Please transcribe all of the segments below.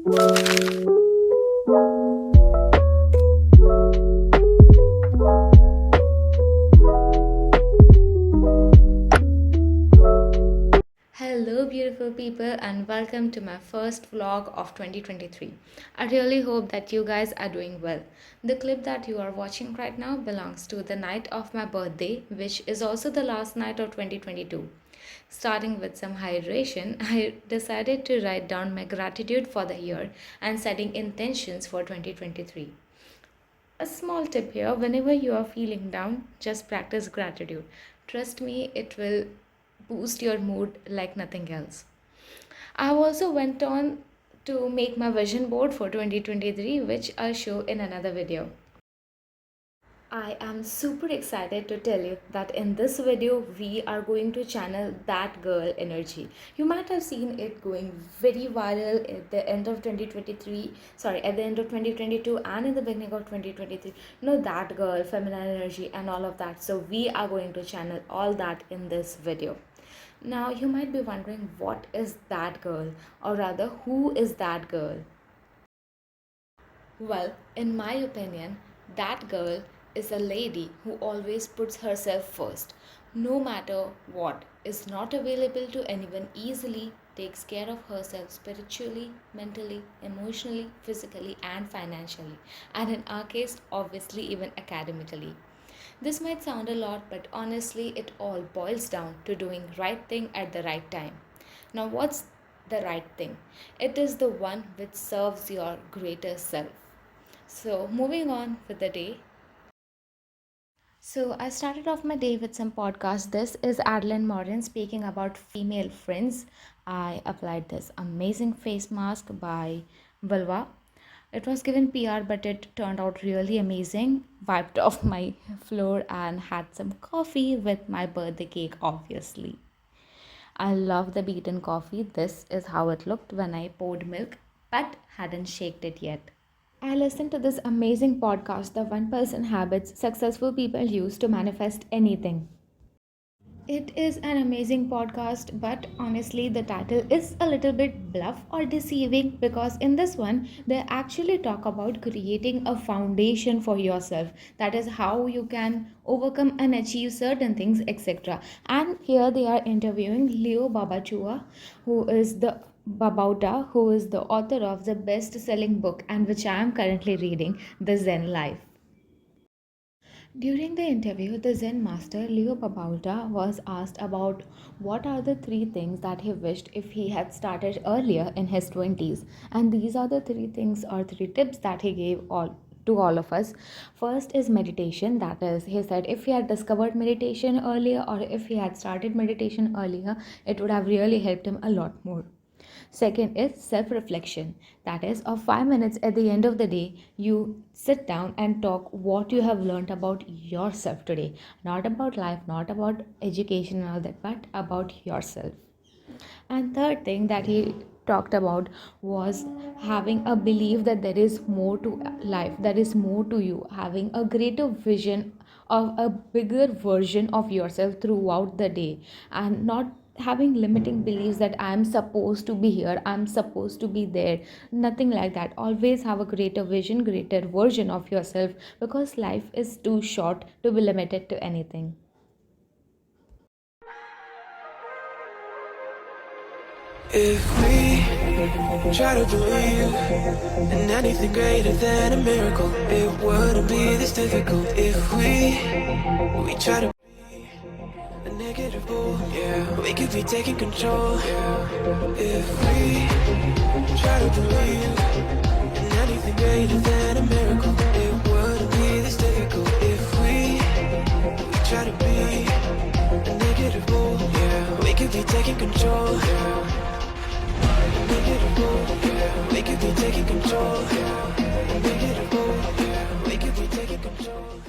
Hello, beautiful people, and welcome to my first vlog of 2023. I really hope that you guys are doing well. The clip that you are watching right now belongs to the night of my birthday, which is also the last night of 2022. Starting with some hydration, I decided to write down my gratitude for the year and setting intentions for 2023. A small tip here: whenever you are feeling down, just practice gratitude. Trust me, it will boost your mood like nothing else. I have also went on to make my vision board for 2023, which I'll show in another video. I am super excited to tell you that in this video we are going to channel that girl energy. You might have seen it going very viral at the end of 2023, sorry, at the end of 2022 and in the beginning of 2023. You know, that girl, feminine energy and all of that. So we are going to channel all that in this video. Now you might be wondering, what is that girl, or rather who is that girl? Well, in my opinion, that girl is a lady who always puts herself first. No matter what is not available to anyone easily, takes care of herself spiritually, mentally, emotionally, physically, and financially. And in our case, obviously, even academically. This might sound a lot, but honestly, it all boils down to doing right thing at the right time. Now, what's the right thing? It is the one which serves your greater self. So, moving on with the day. So, I started off my day with some podcast. This is Adeline Morin speaking about female friends. I applied this amazing face mask by Vulva. It was given PR, but it turned out really amazing. Wiped off my floor and had some coffee with my birthday cake, obviously. I love the beaten coffee. This is how it looked when I poured milk, but hadn't shaked it yet. I listened to this amazing podcast, The One Person Habits Successful People Use to Manifest Anything. It is an amazing podcast, but honestly, the title is a little bit bluff or deceiving because in this one, they actually talk about creating a foundation for yourself. That is how you can overcome and achieve certain things, etc. And here they are interviewing Leo Babachua, who is the author of the best selling book and which I am currently reading, The Zen Life. During the interview, the Zen master Leo Babauta was asked about what are the three things that he wished if he had started earlier in his 20s. And these are the three things or three tips that he gave all of us. First is meditation. That is, he said if he had discovered meditation earlier or if he had started meditation earlier, it would have really helped him a lot more. Second is self reflection. That is, of 5 minutes at the end of the day, you sit down and talk what you have learned about yourself today. Not about life, not about education and all that, but about yourself. And third thing that he talked about was having a belief that there is more to life, there is more to you, having a greater vision of a bigger version of yourself throughout the day, and not having limiting beliefs that I'm supposed to be here, I'm supposed to be there. Nothing like that. Always have a greater vision, greater version of yourself, because life is too short to be limited to anything. If we try to believe in anything greater than a miracle, it wouldn't be this difficult. If we try to be a negative bull, yeah, we could be taking control. Yeah. If we try to believe in anything greater than a miracle, it wouldn't be this difficult. If we try to be a negative bull, yeah, we could be taking control. Yeah. We could be taking control. We could be taking control.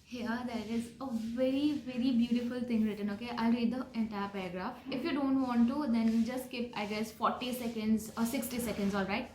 Here there is a very beautiful thing written. Okay, I'll read the entire paragraph. If you don't want to, then just skip, I guess, 40 seconds or 60 seconds. All right.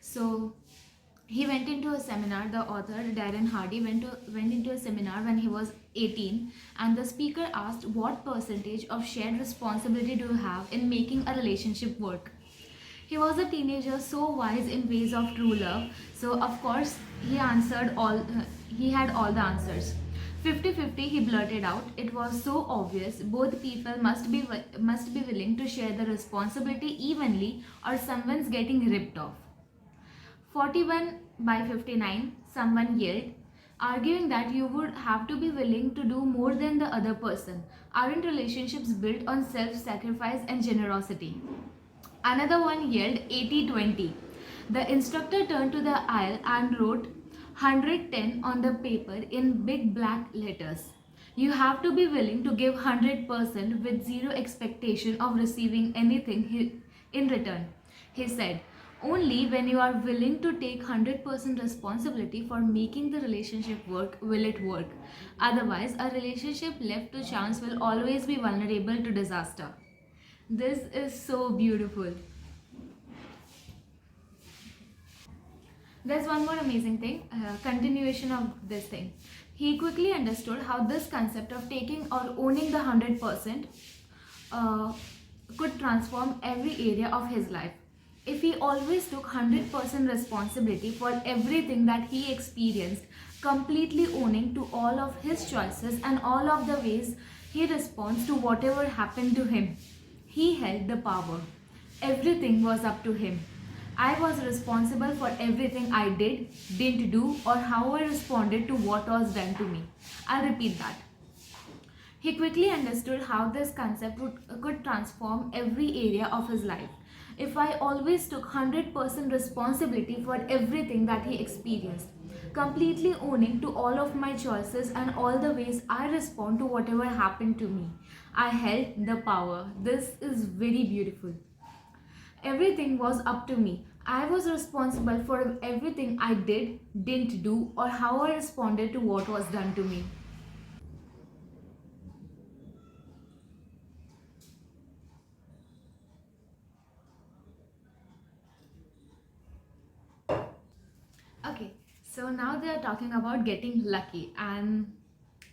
So he went into a seminar. The author Darren Hardy went into a seminar when he was 18, and the speaker asked, what percentage of shared responsibility do you have in making a relationship work? He was a teenager so wise in ways of true love. So of course he answered all. He had all the answers. 50-50, he blurted out. It was so obvious. Both people must be willing to share the responsibility evenly, or someone's getting ripped off. 41 by 59, someone yelled, arguing that you would have to be willing to do more than the other person. Aren't relationships built on self sacrifice and generosity? Another one yelled 80-20. The instructor turned to the aisle and wrote 110 on the paper in big black letters. You have to be willing to give 100% with zero expectation of receiving anything in return, he said. Only when you are willing to take 100% responsibility for making the relationship work will it work. Otherwise, a relationship left to chance will always be vulnerable to disaster. This is so beautiful. There's one more amazing thing, continuation of this thing. He quickly understood how this concept of taking or owning the 100% uh, could transform every area of his life. If he always took 100% responsibility for everything that he experienced, completely owning to all of his choices and all of the ways he responds to whatever happened to him, he held the power. Everything was up to him. I was responsible for everything I did, didn't do, or how I responded to what was done to me. I'll repeat that. He quickly understood how this concept could transform every area of his life. If I always took 100% responsibility for everything that he experienced, completely owning to all of my choices and all the ways I respond to whatever happened to me, I held the power. This is very beautiful. Everything was up to me. I was responsible for everything I did, didn't do, or how I responded to what was done to me. Okay, so now they are talking about getting lucky, and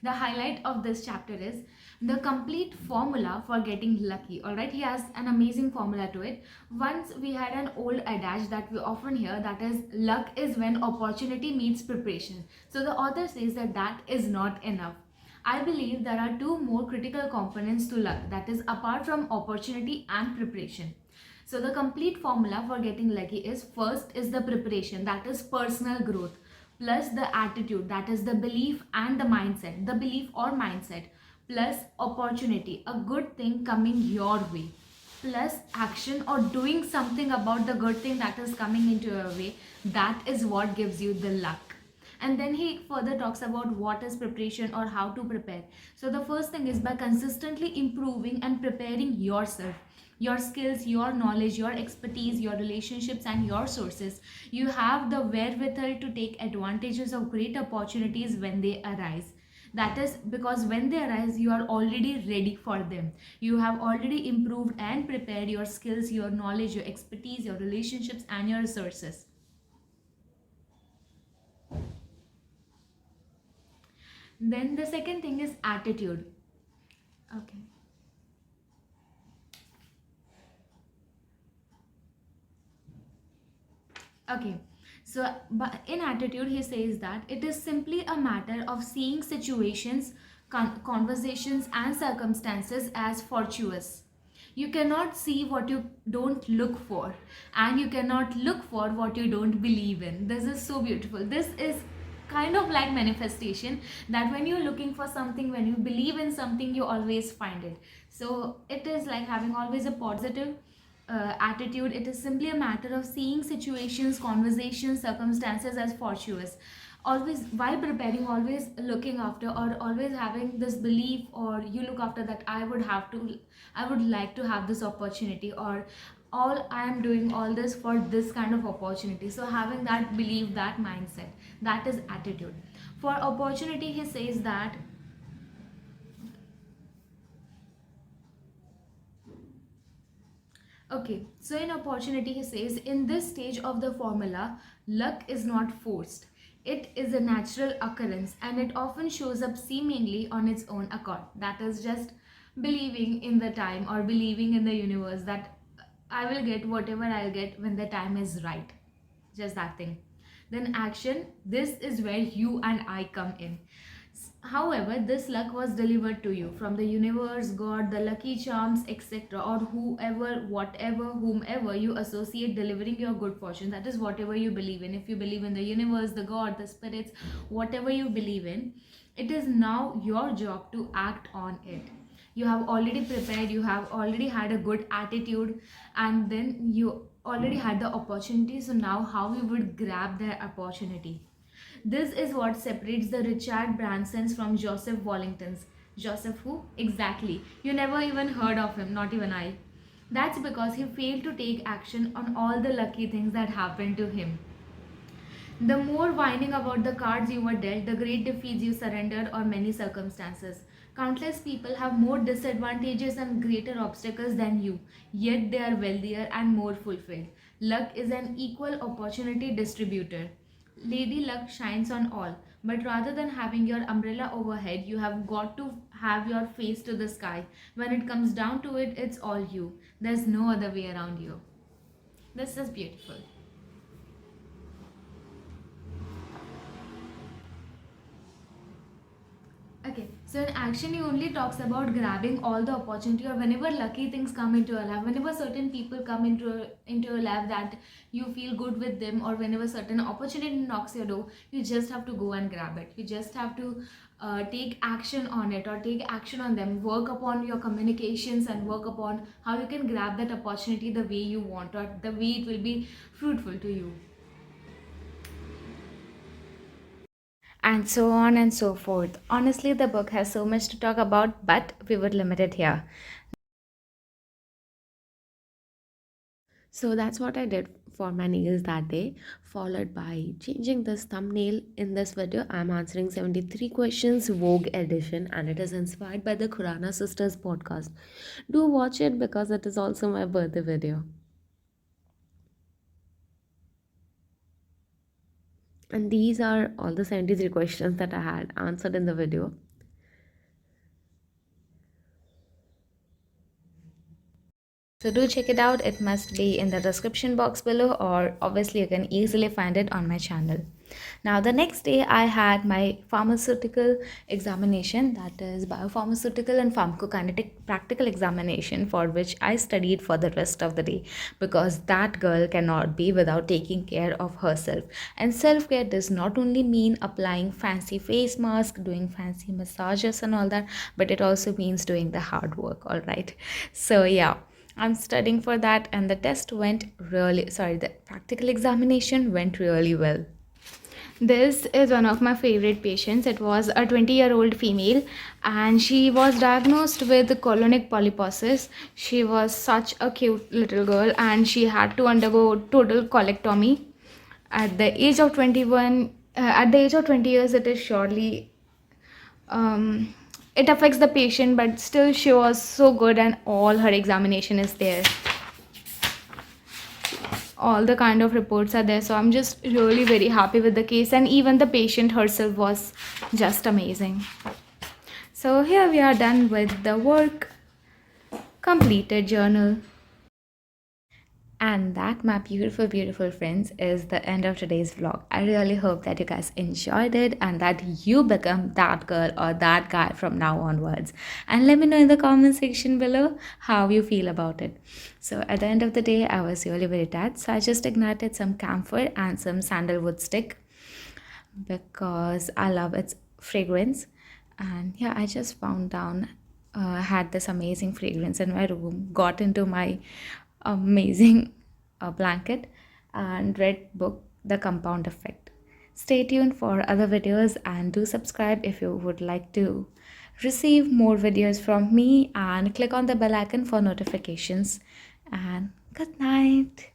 the highlight of this chapter is the complete formula for getting lucky. All right, he has an amazing formula to it. Once we had an old adage that we often hear, that is, luck is when opportunity meets preparation. So the author says that that is not enough. I believe there are two more critical components to luck, that is, apart from opportunity and preparation. So the complete formula for getting lucky is, first is the preparation, that is personal growth, plus the attitude, that is the belief and the mindset, the belief or mindset, plus opportunity, a good thing coming your way, plus action or doing something about the good thing that is coming into your way. That is what gives you the luck. And then he further talks about what is preparation or how to prepare. So the first thing is by consistently improving and preparing yourself, your skills, your knowledge, your expertise, your relationships, and your sources. You have the wherewithal to take advantages of great opportunities when they arise. That is because when they arise, you are already ready for them. You have already improved and prepared your skills, your knowledge, your expertise, your relationships, and your resources. Then the second thing is attitude. Okay. Okay, so but in attitude, he says that it is simply a matter of seeing situations, conversations, and circumstances as fortuitous. You cannot see what you don't look for, and you cannot look for what you don't believe in. This is so beautiful. This is kind of like manifestation, that when you're looking for something, when you believe in something, you always find it. So it is like having always a positive attitude. It is simply a matter of seeing situations, conversations, circumstances as fortuitous. Always, while preparing, always looking after, or always having this belief, or you look after that I would like to have this opportunity, or all I am doing all this for this kind of opportunity. So having that belief, that mindset, that is attitude. For opportunity, he says that, okay, so in opportunity, he says, in this stage of the formula, luck is not forced. It is a natural occurrence, and it often shows up seemingly on its own accord. That is just believing in the time, or believing in the universe, that I will get whatever I'll get when the time is right. Just that thing. Then action, this is where you and I come in. However, this luck was delivered to you from the universe, God, the lucky charms, etc., or whoever, whatever, whomever you associate delivering your good fortune. That is whatever you believe in. If you believe in the universe, the God, the spirits, whatever you believe in, it is now your job to act on it. You have already prepared, you have already had a good attitude, and then you already had the opportunity. So now how you would grab the opportunity. This is what separates the Richard Bransons from Joseph Wallingtons. Joseph who? Exactly. You never even heard of him, not even I. That's because he failed to take action on all the lucky things that happened to him. The more whining about the cards you were dealt, the great defeats you surrendered, or many circumstances. Countless people have more disadvantages and greater obstacles than you, yet they are wealthier and more fulfilled. Luck is an equal opportunity distributor. Lady Luck shines on all, but rather than having your umbrella overhead, you have got to have your face to the sky. When it comes down to it, it's all you. There's no other way around you. This is beautiful. Okay, so in action, he only talks about grabbing all the opportunity, or whenever lucky things come into your life, whenever certain people come into your life that you feel good with them, or whenever certain opportunity knocks your door, you just have to go and grab it. You just have to take action on it, or take action on them. Work upon your communications and work upon how you can grab that opportunity the way you want, or the way it will be fruitful to you. And so on and so forth. Honestly, the book has so much to talk about, but we would limit it here. So that's what I did for my nails that day, followed by changing this thumbnail. In this video, I'm answering 73 questions, Vogue edition, and it is inspired by the Khurana Sisters podcast. Do watch it because it is also my birthday video. And these are all the 73 questions that I had answered in the video. So do check it out. It must be in the description box below, or obviously you can easily find it on my channel. Now the next day I had my pharmaceutical examination, that is biopharmaceutical and pharmacokinetic practical examination, for which I studied for the rest of the day, because that girl cannot be without taking care of herself. And self-care does not only mean applying fancy face mask, doing fancy massages and all that, but it also means doing the hard work, all right? So yeah, I'm studying for that, and the the practical examination went really well. This is one of my favorite patients. It was a 20-year-old female, and she was diagnosed with colonic polyposis. She was such a cute little girl, and she had to undergo total colectomy at the age of 21. At the age of 20 years, it is surely it affects the patient, but still she was so good, and all her examination is there. All the kind of reports are there, so I'm just really very happy with the case, and even the patient herself was just amazing. So here we are done with the work, completed journal. And that, my beautiful friends, is the end of today's vlog. I really hope that you guys enjoyed it, and that you become that girl or that guy from now onwards. And let me know in the comment section below how you feel about it. So at the end of the day, I was really very tired, so I just ignited some camphor and some sandalwood stick because I love its fragrance. And yeah, I just found down had this amazing fragrance in my room, got into my amazing blanket, and read book The Compound Effect. Stay tuned for other videos, and do subscribe if you would like to receive more videos from me, and click on the bell icon for notifications. And good night.